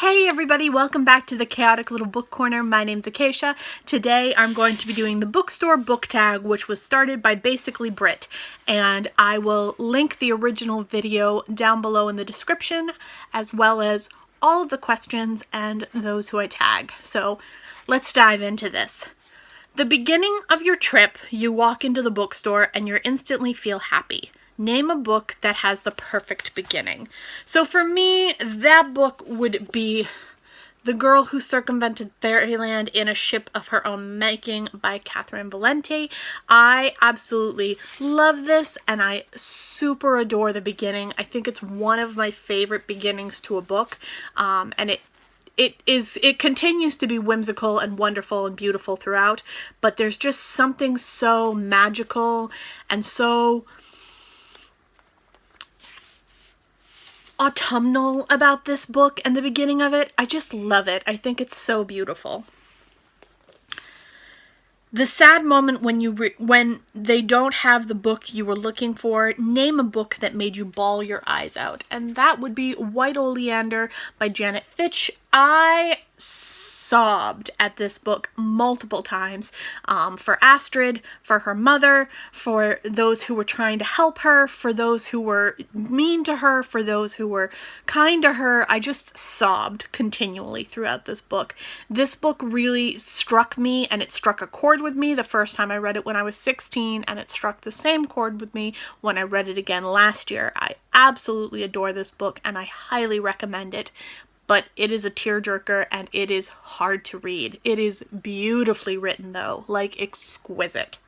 Hey everybody, welcome back to the Chaotic Little Book Corner. My name's Acacia. Today I'm going to be doing the Bookstore Book Tag, which was started by Basically Brit, and I will link the original video down below in the description, as well as all of the questions and those who I tag. So let's dive into this. The beginning of your trip, you walk into the bookstore and you instantly feel happy. Name a book that has the perfect beginning. So for me, that book would be The Girl Who Circumvented Fairyland in a Ship of Her Own Making by Catherine Valente. I absolutely love this and I super adore the beginning. I think it's one of my favorite beginnings to a book, and it continues to be whimsical and wonderful and beautiful throughout, but there's just something so magical and so autumnal about this book and the beginning of it. I just love it. I think it's so beautiful. The sad moment when they don't have the book you were looking for. Name a book that made you bawl your eyes out. And that would be White Oleander by Janet Fitch. I sobbed at this book multiple times, for Astrid, for her mother, for those who were trying to help her, for those who were mean to her, for those who were kind to her. I just sobbed continually throughout this book. This book really struck me, and it struck a chord with me the first time I read it when I was 16, and it struck the same chord with me when I read it again last year. I absolutely adore this book and I highly recommend it. But it is a tearjerker and it is hard to read. It is beautifully written though, like exquisite.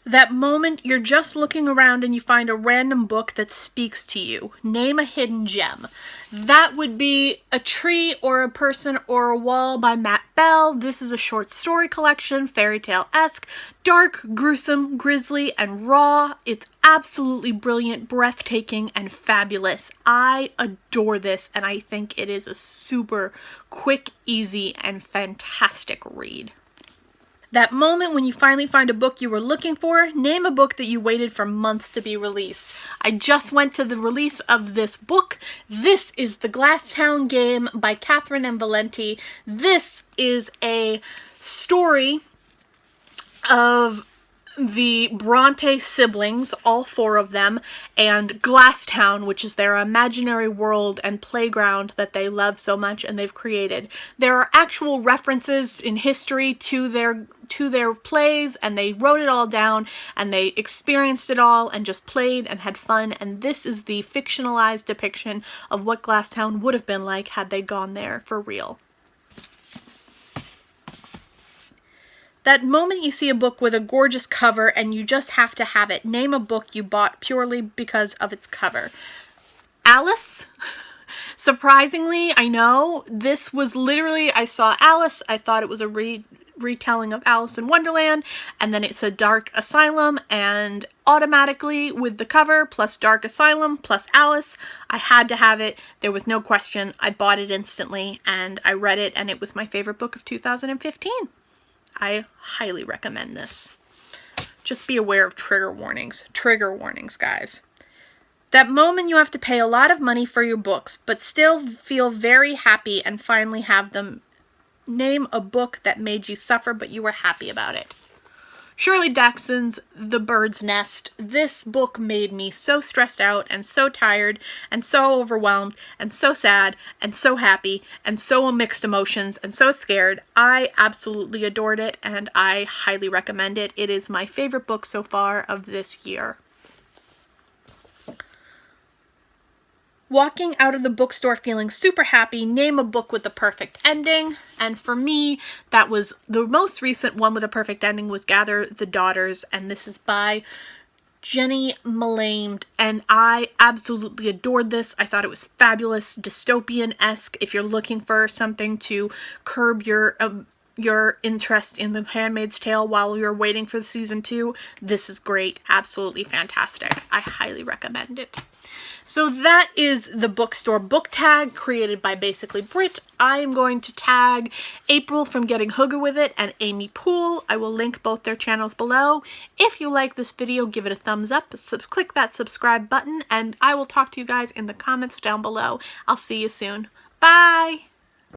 That moment you're just looking around and you find a random book that speaks to you. Name a hidden gem. That would be A Tree or a Person or a Wall by Matt Bell. This is a short story collection, fairy tale-esque, dark, gruesome, grisly, and raw. It's absolutely brilliant, breathtaking, and fabulous. I adore this, and I think it is a super quick, easy, and fantastic read. That moment when you finally find a book you were looking for. Name a book that you waited for months to be released. I just went to the release of this book. This is The Glasstown Game by Catherine and Valente. This is a story of the Bronte siblings, all four of them, and Glasstown, which is their imaginary world and playground that they love so much and they've created. There are actual references in history to their plays, and they wrote it all down and they experienced it all and just played and had fun, and this is the fictionalized depiction of what Glasstown would have been like had they gone there for real. That moment you see a book with a gorgeous cover and you just have to have it. Name a book you bought purely because of its cover. Alice? Surprisingly, I know, this was literally, I saw Alice, I thought it was a retelling of Alice in Wonderland, and then it's a Dark Asylum, and automatically with the cover plus Dark Asylum plus Alice, I had to have it. There was no question. I bought it instantly and I read it, and it was my favorite book of 2015. I highly recommend this. Just be aware of trigger warnings. Trigger warnings, guys. That moment you have to pay a lot of money for your books, but still feel very happy and finally have them. Name a book that made you suffer, but you were happy about it. Shirley Jackson's The Bird's Nest. This book made me so stressed out and so tired and so overwhelmed and so sad and so happy and so mixed emotions and so scared. I absolutely adored it and I highly recommend it. It is my favorite book so far of this year. Walking out of the bookstore feeling super happy. Name a book with the perfect ending. And for me, that was the most recent one with a perfect ending was Gather the Daughters, and this is by Jenny Malamed, and I absolutely adored this. I thought it was fabulous, dystopian-esque. If you're looking for something to curb your interest in The Handmaid's Tale while you're waiting for season 2, this is great. Absolutely fantastic. I highly recommend it. So that is the Bookstore Book Tag created by Basically Brit. I am going to tag April from Getting Hooga With It and Amy Poole. I will link both their channels below. If you like this video, give it a thumbs up, click that subscribe button, and I will talk to you guys in the comments down below. I'll see you soon. Bye!